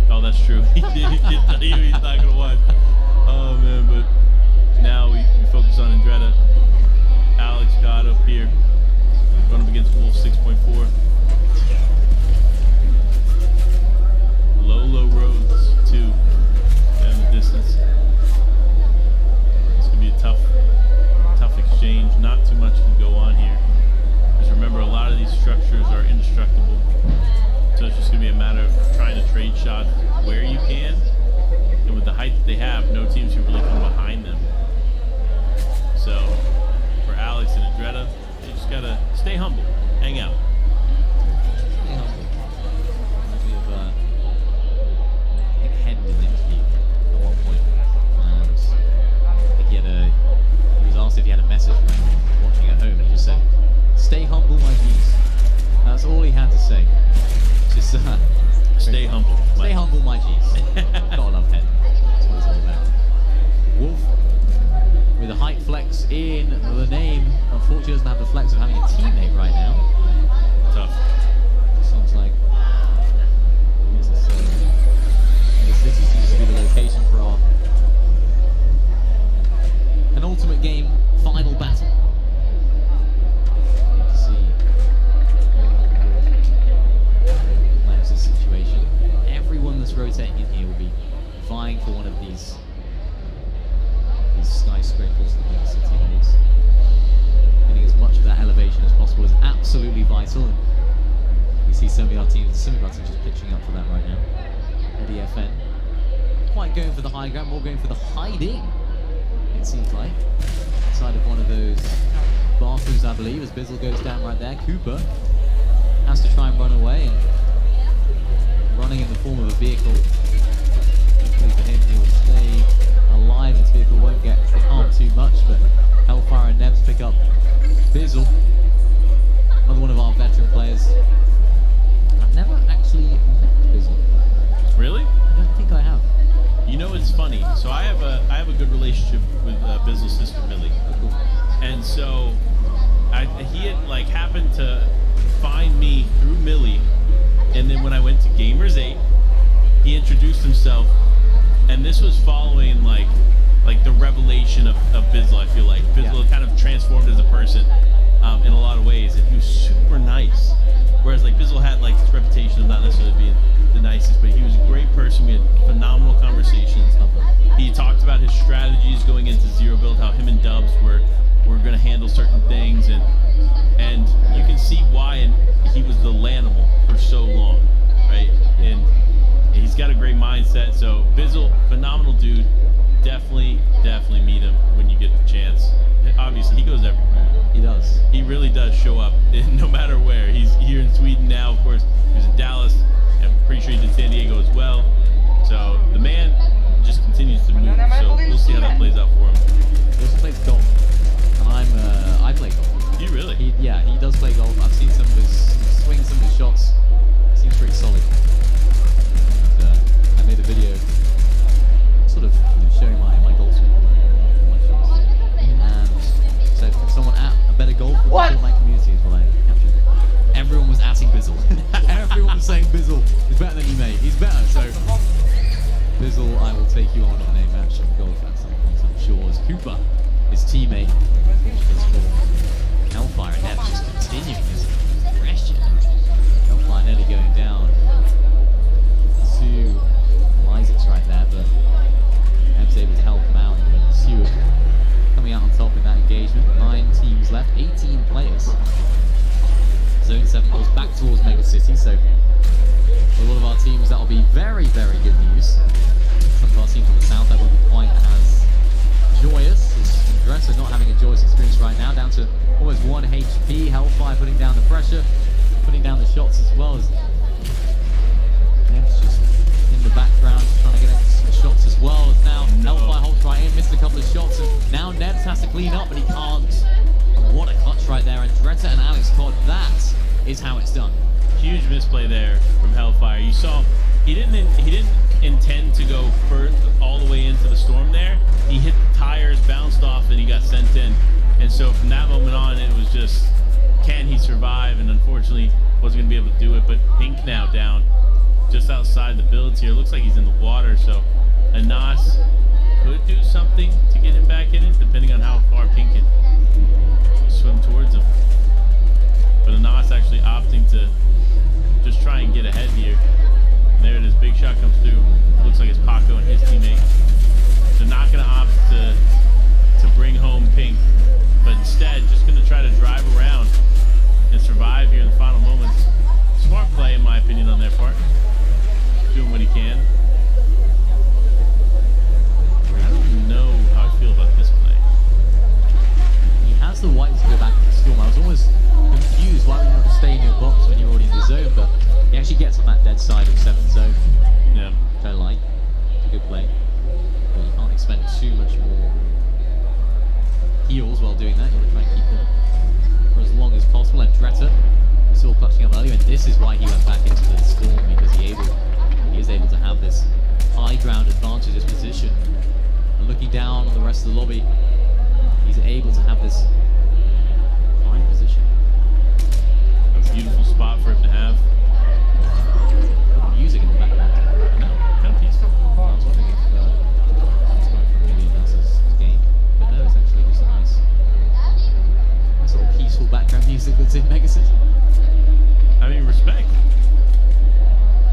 Oh, that's true. He did tell you he's not going to watch. Oh, man, but now we focus on Andretta. Alex got up here. Going up against Wolf 6.4. Low roads, 2. And the distance. It's going to be a tough exchange. Not too much can go on here. Because remember, a lot of these structures are indestructible. So it's just going to be a matter of trying to trade shots where you can. And with the height that they have, no teams can really come behind them. So for Alex and Andretta, they just got to stay humble, hang out. Stay humble. We have, I think, Hen did an interview at one point. And I think he was asked if he had a message for anyone watching at home. And he just said, "Stay humble, my G's." That's all he had to say. Just Stay humble. Stay humble, my G's. Gotta love Hen. That's what it's all about. Wolf with a height flex in the name. Unfortunately, doesn't have the flex of having a teammate right now. Tough. Seems like the city seems to be the location for our penultimate game, final battle. You can see Lance' situation. Everyone that's rotating in here will be vying for one of these skyscrapers that the city holds. Getting as much of that elevation as possible is absolutely vital. And you see some of our teams just pitching up for that right now. Eddie FN, quite going for the high ground, more going for the hiding, it seems like. Inside of one of those bathrooms, I believe, as Bizzle goes down right there. Cooper has to try and run away, and running in the form of a vehicle. Hopefully for him, he will stay alive. His vehicle won't get harmed too much, but Hellfire and Nebs pick up Bizzle, another one of our veteran players. funny. So I have a good relationship with Bizzle's sister Millie, Cool. and so he had like happened to find me through Millie, and then when I went to Gamers 8, he introduced himself, and this was following like the revelation of Bizzle. I feel like Bizzle kind of transformed as a person in a lot of ways, and he was super nice. Whereas like Bizzle had like this reputation of not necessarily being the nicest, but he was a great person. We had phenomenal conversations. He talked about his strategies going into Zero Build, how him and Dubs were going to handle certain things, and you can see why. And he was the Lanimal for so long, right? And he's got a great mindset. So Bizzle, phenomenal dude. Definitely meet him when you get the chance. Obviously, he goes everywhere. He does. He really does show up, no matter where. He's here in Sweden now, of course. He was in Dallas. I'm pretty sure he did San Diego as well. So the man just continues to move. So we'll see how that plays out for him. He also plays golf, and I play golf. You really? He does play golf. I've seen some of his swings, some of his shots. Seems pretty solid. And, I made a video, sort of showing my golf swing, my shots. And so if someone at a better golf would my community as well, I captured it. Everyone was atting Bizzle. Everyone was saying Bizzle is better than you, mate. He's better. So Bizzle, I will take you on a match of golf at some point, I'm sure. As Cooper, his teammate, for Hellfire, and Neb's just continuing his aggression. Hellfire nearly going down to Isaacs right there, but Neb's able to help him out, and Stewart coming out on top in that engagement. 9 teams left, 18 players. Zone 7 goes back towards Mega City, so for a lot of our teams that'll be very, very good news. Some of our teams on the south that won't be quite as joyous as Dresser, not having a joyous experience right now, down to almost 1 HP. Hellfire putting down the pressure, putting down the shots as well as Neb's just in the background trying to get some shots as well. As now Hellfire holds right in, missed a couple of shots, and now Nebs has to clean up, but he can't. And what a clutch right there, and Dretta and Alex Todd, that is how it's done. Huge misplay there from Hellfire. You saw he didn't intend to go all the way into the storm there. He hit the tires, bounced off, and he got sent in. And so from that moment on, it was just, can he survive? And unfortunately, wasn't going to be able to do it. But Pink now down just outside the builds here. Looks like he's in the water, so Anas could do something to get him back in it, depending on how far Pink can swim towards him. But Anas actually opting to just try and get ahead here. And there it is, big shot comes through. Looks like it's Paco and his teammate. They're not going to opt to bring home Pink, but instead just going to try to drive around and survive here in the final moments. Smart play, in my opinion, on their part. Doing what he can. I don't know how I feel about this play. He has the white to go back to the storm. I was almost confused why would you not stay in your box when you're already in the zone, but he actually gets on that dead side of 7th zone. Yeah. Which I like. It's a good play. But you can't expend too much more heals while doing that. You want to try and keep him for as long as possible. And Dretta, we saw clutching up earlier, and this is why he went back into the storm, because he is able to have this high ground advantage, this position. And looking down on the rest of the lobby, he's able to have this fine position. A beautiful spot for him to have. Good music in the background. No, kind of peaceful. I was wondering if it's coming from maybe Nas's game, but no, it's actually just a nice sort of peaceful background music that's in Mega City. I mean, respect.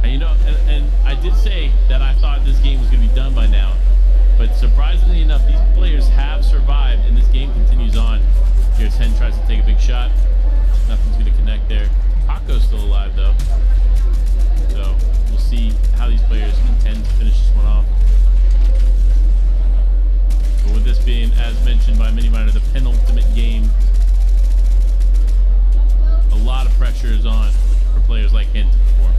And you know, and I did say that I thought this game was going to be done by now, but surprisingly enough, these players have survived, and this game continues on. Here 10 tries to take a big shot. Nothing's going to connect there. Paco's still alive, though. So we'll see how these players intend to finish this one off. But with this being, as mentioned by Miniminer, the penultimate game, a lot of pressure is on for players like him to perform.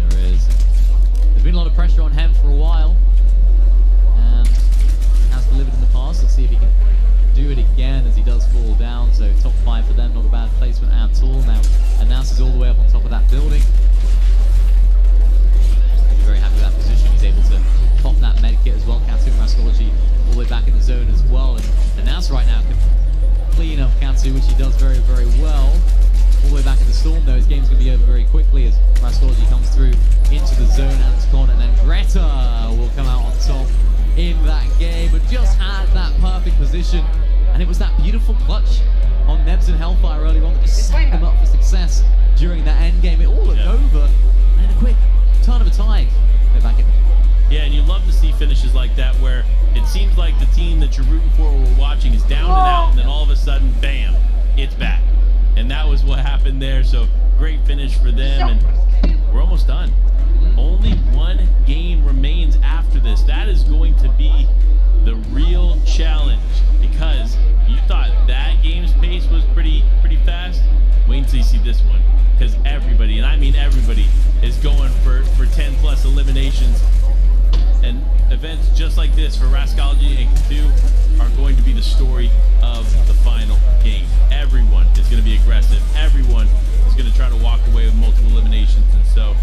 There is. There's been a lot of pressure on him for a while, and he has delivered in the past. Let's see if he can do it again as he does fall down. So top 5 for them, not a bad placement at all. Now Anas is all the way up on top of that building. He's very happy with that position. He's able to pop that med Greta will come out on top in that game, but just had that perfect position. And it was that beautiful clutch on Nebs and Hellfire early on that just set them up for success during that end game. It all looked over, and in a quick turn of a tide, they're back in. Yeah, and you love to see finishes like that where it seems like the team that you're rooting for or watching is down and out, and then all of a sudden, bam, it's back. And that was what happened there. So great finish for them, and we're almost done. Only one game remains after this. That is going to be the real challenge, because you thought that game's pace was pretty fast. Wait until you see this one, because everybody, and I mean everybody, is going for 10 plus eliminations. And events just like this for Rascology and Cthulhu are going to be the story of the final game. Everyone is going to be aggressive. Everyone is going to try to walk away with multiple eliminations. And so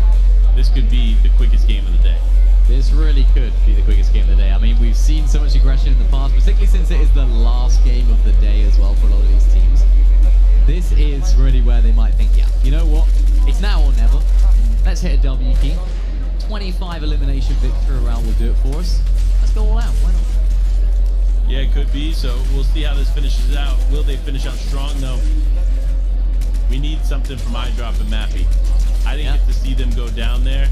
this could be the quickest game of the day. This really could be the quickest game of the day. I mean, we've seen so much aggression in the past, particularly since it is the last game of the day as well for a lot of these teams. This is really where they might think, yeah, you know what? It's now or never. Let's hit a W key. 25 elimination victory round will do it for us. Let's go all out. Why not? Yeah, it could be. So we'll see how this finishes out. Will they finish out strong, though? We need something from iDrop and Mappy. I didn't get to see them go down there.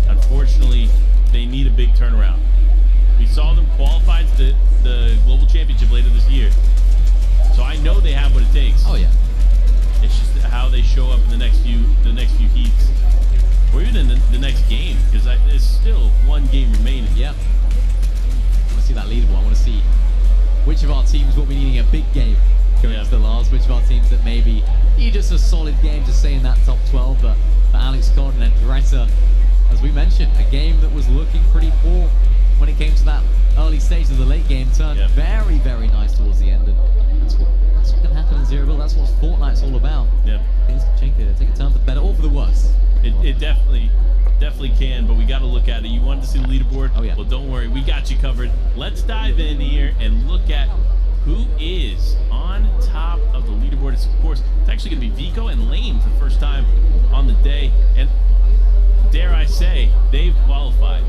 Unfortunately, they need a big turnaround. We saw them qualify to the Global Championship later this year. So I know they have what it takes. Oh, yeah. It's just how they show up in the next few heats. Or even in the next game, because there's still one game remaining. Yeah. I want to see that leaderboard. I want to see which of our teams will be needing a big game going to the last. Which of our teams that maybe need just a solid game to stay in that top 12. But for Alex Corden and Greta, as we mentioned, a game that was looking pretty poor when it came to that early stage of the late game turned very, very nice towards the end. And that's what's going to happen in Zero Build. That's what Fortnite's all about. Yeah. Things can take a turn for the better or for the worse. It definitely can, but we got to look at it. You wanted to see the leaderboard? Oh, yeah. Well, don't worry. We got you covered. Let's dive in here and look at who is on top of the leaderboard. It's, of course, it's actually going to be Vico and Lane for the first time on the day. And dare I say, they've qualified.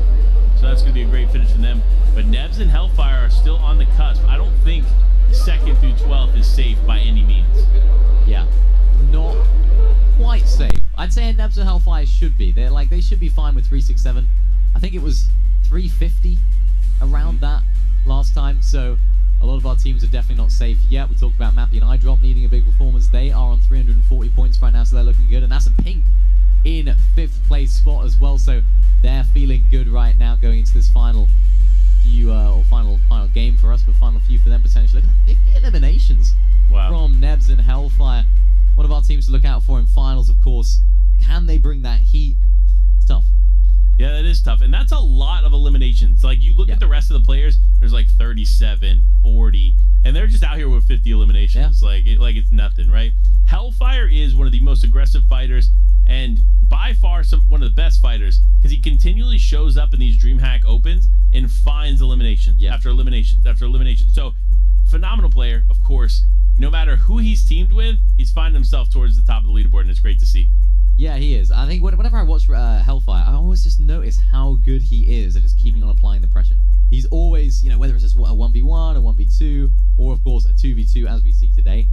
So that's going to be a great finish for them. But Nebs and Hellfire are still on the cusp. I don't think 2nd through 12th is safe by any means. Yeah, not quite safe. I'd say Nebs and Hellfire should be. They should be fine with 367. I think it was 350 around that last time. So a lot of our teams are definitely not safe yet. We talked about Mappy and iDrop needing a big performance. They are on 340 points right now, so they're looking good. And that's a Pink in 5th place spot as well. So they're feeling good right now going into this final few or final game for us, but final few for them potentially. Look at that, 50 eliminations from Nebs and Hellfire. One of our teams to look out for in finals, of course. Can they bring that heat? It's tough. Yeah, that is tough. And that's a lot of eliminations. Like, you look at the rest of the players, there's like 37, 40, and they're just out here with 50 eliminations. Like it's nothing, right? Hellfire is one of the most aggressive fighters, and by far one of the best fighters, because he continually shows up in these DreamHack Opens and finds eliminations after eliminations after eliminations. So, phenomenal player, of course. No matter who he's teamed with, he's finding himself towards the top of the leaderboard, and it's great to see. Yeah, he is. I think whenever I watch Hellfire, I always just notice how good he is at just keeping on applying the pressure. He's always, whether it's just a 1v1, a 1v2, or of course a 2v2 as we see today,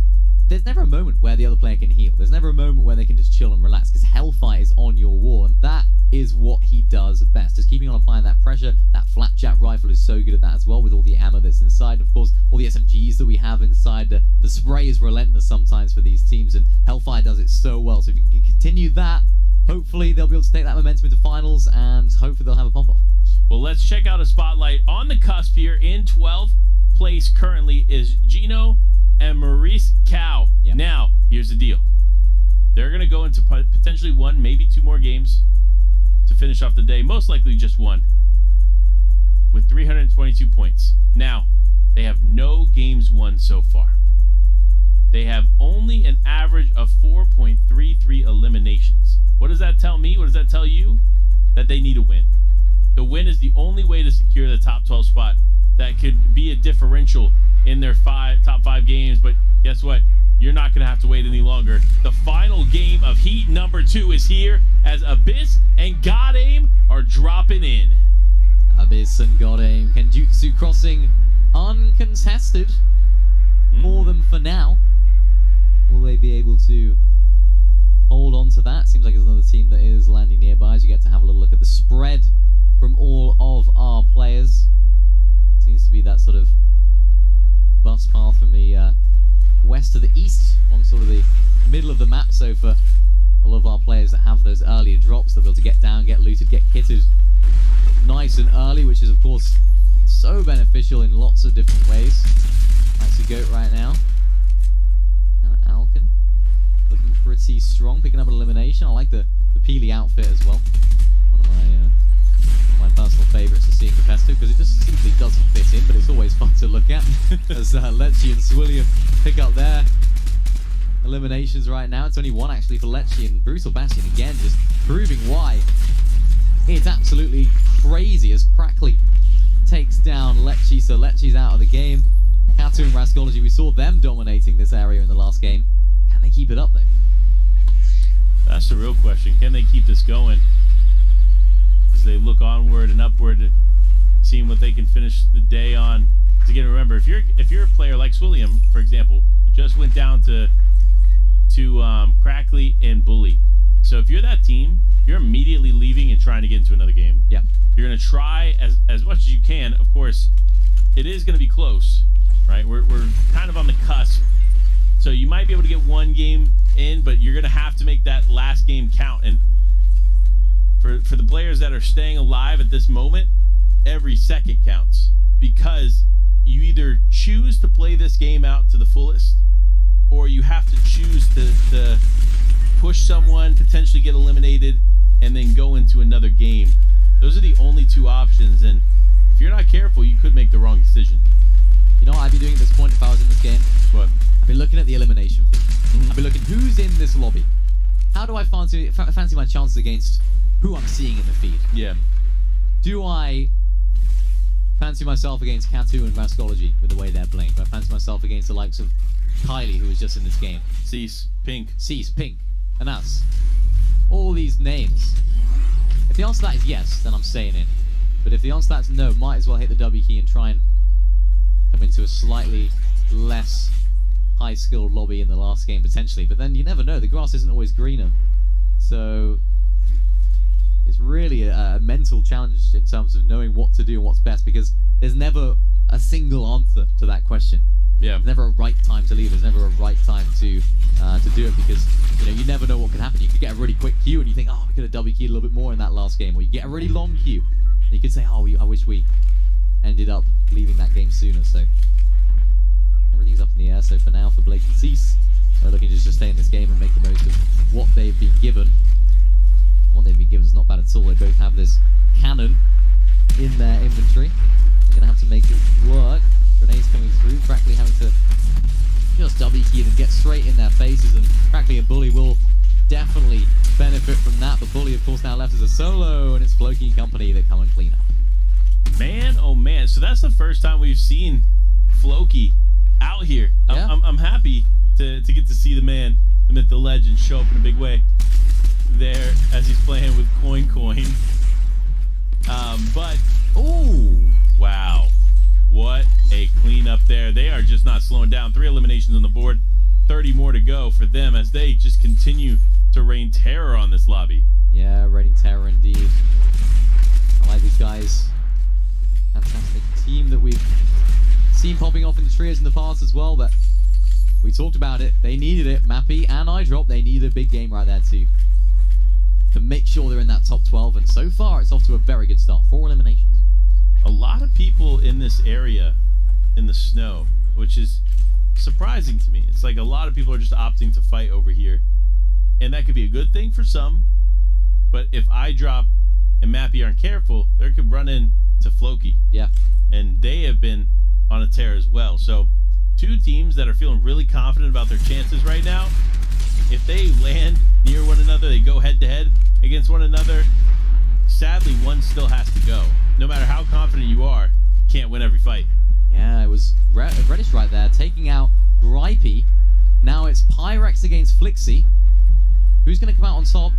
there's never a moment where the other player can heal. There's never a moment where they can just chill and relax, because Hellfire is on your wall, and that is what he does best. Just keeping on applying that pressure. That Flapjack rifle is so good at that as well, with all the ammo that's inside. Of course, all the SMGs that we have inside. The spray is relentless sometimes for these teams, and Hellfire does it so well. So if you can continue that, hopefully they'll be able to take that momentum into finals, and hopefully they'll have a pop-off. Well, let's check out a spotlight on the cusp here. In 12th place currently is Gino and Maurice Cow. Now, here's the deal. They're going to go into potentially 1, maybe 2 more games to finish off the day. Most likely just 1. With 322 points. Now, they have no games won so far. They have only an average of 4.33 eliminations. What does that tell me? What does that tell you? That they need a win. The win is the only way to secure the top 12 spot. That could be a differential in their top 5 games, but guess what? You're not going to have to wait any longer. The final game of Heat number 2 is here as Abyss and God Aim are dropping dropping in. Abyss and God Aim. Kenjutsu crossing uncontested for them for now. Will they be able to hold on to that? Seems like there's another team that is landing nearby as you get to have a little look at the spread from all of our players. Seems to be that sort of bus path from the west to the east, along sort of the middle of the map. So for a lot of our players that have those earlier drops, they'll be able to get down, get looted, get kitted nice and early, which is of course so beneficial in lots of different ways. That's a goat right now. And Alkin looking pretty strong, picking up an elimination. I like the Peely outfit as well. One of my personal favourites to see in competitive because it just simply doesn't fit in, but it's always fun to look at. As Lecce and Swilliam pick up their eliminations right now. It's only one actually for Lecce, and Brutal Bastion again just proving why it's absolutely crazy as Crackley takes down Lecce. So Lecce's out of the game. Katu and Rascology, we saw them dominating this area in the last game. Can they keep it up though? That's the real question. Can they keep this going as they look onward and upward and seeing what they can finish the day on? Because again, remember, if you're a player like Swilliam, for example, just went down to Crackley and Bully. So if you're that team, you're immediately leaving and trying to get into another game. Yeah. You're going to try as much as you can. Of course, it is going to be close, right? We're kind of on the cusp. So you might be able to get one game in, but you're going to have to make that last game count. And for the players that are staying alive at this moment, every second counts, because you either choose to play this game out to the fullest, or you have to choose to push someone, potentially get eliminated, and then go into another game. Those are the only two options, and if you're not careful, you could make the wrong decision. You know what I'd be doing at this point if I was in this game? What? I'd be looking at the elimination feed. I'd be looking who's in this lobby. How do I fancy my chances against who I'm seeing in the feed? Yeah. Do I fancy myself against Katu and Rascology with the way they're playing? Do I fancy myself against the likes of Kylie, who was just in this game? Cease, Pink, and us. All these names. If the answer to that is yes, then I'm staying in. But if the answer to that is no, might as well hit the W key and try and come into a slightly less high-skilled lobby in the last game, potentially. But then you never know. The grass isn't always greener. So it's really a mental challenge in terms of knowing what to do and what's best, because there's never a single answer to that question. Yeah. There's never a right time to leave. There's never a right time to do it, because you never know what could happen. You could get a really quick queue and you think, oh, we could have W keyed a little bit more in that last game, or you get a really long queue and you could say, oh, I wish we ended up leaving that game sooner. So everything's up in the air. So for now, for Blake and Cease, they're looking to just stay in this game and make the most of what they've been given. What they've been given is not bad at all. They both have this cannon in their inventory. They're gonna have to make it work. Grenades coming through. Crackley having to just W key them, get straight in their faces, and Crackley and Bully will definitely benefit from that. But Bully, of course, now left as a solo, and it's Floki and company that come and clean up. Man, oh man! So that's the first time we've seen Floki out here. Yeah. I'm happy to get to see the man, the myth, the legend, show up in a big way there as he's playing with Coin. But oh wow, what a cleanup there! They are just not slowing down. 3 eliminations on the board, 30 more to go for them as they just continue to rain terror on this lobby. Yeah, raining terror indeed. I like these guys. Fantastic team that we've seen popping off in the trios in the past as well, but we talked about it. They needed it. Mappy and iDrop, they needed a big game right there to make sure they're in that top 12, and so far it's off to a very good start. 4 eliminations. A lot of people in this area in the snow, which is surprising to me. It's like a lot of people are just opting to fight over here, and that could be a good thing for some, but if iDrop and Mappy aren't careful, they could run into Floki. Yeah. And they have been on a tear as well. So 2 teams that are feeling really confident about their chances right now. If they land near one another, they go head to head against one another, sadly one still has to go. No matter how confident you are, you can't win every fight. Yeah, it was Reddish right there, taking out Gripey. Now it's Pyrex against Flixie. Who's going to come out on top?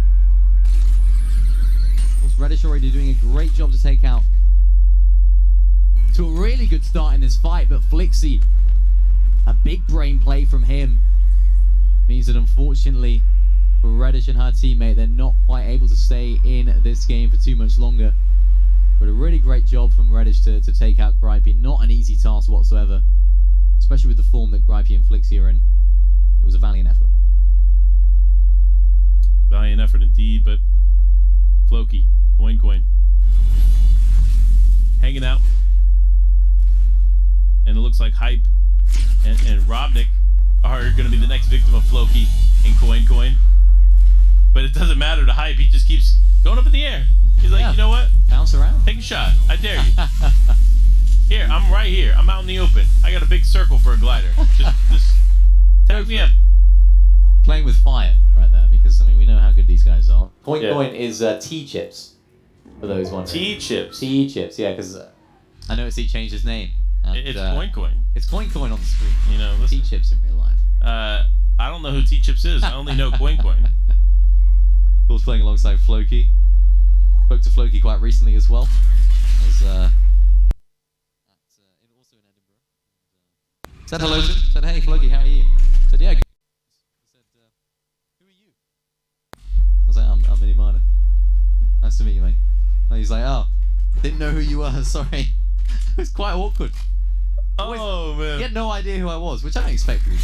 Of course, Reddish already doing a great job to take out to a really good start in this fight, but Flixie, a big brain play from him means that unfortunately for Reddish and her teammate, they're not quite able to stay in this game for too much longer. But a really great job from Reddish to take out Gripey. Not an easy task whatsoever, especially with the form that Gripey and Flixie are in. It was a valiant effort. Valiant effort indeed, but Floki, coin, hanging out. And it looks like Hype and Robnik are going to be the next victim of Floki and coin. But it doesn't matter to Hype. He just keeps going up in the air. He's like, you know what? Bounce around. Take a shot. I dare you. Here, I'm right here. I'm out in the open. I got a big circle for a glider. Just tag me up. Playing with fire right there, because I mean we know how good these guys are. Coin is T-Chips for those ones. T-Chips. T-Chips, yeah, because I noticed he changed his name. And, it's coin. It's coin on the screen. You know, listen. T-Chips in real life. I don't know who T-Chips is. I only know coin. Of course, playing alongside Floki. Spoke to Floki quite recently as well. Also in Edinburgh. Said hello to him. Said, hey Floki, how are you? Said, yeah. Good. Said, who are you? I was like, I'm Mini Mana. Nice to meet you, mate. And he's like, oh, didn't know who you were. Sorry. It was quite awkward. Oh man. He had no idea who I was, which I don't expect from you.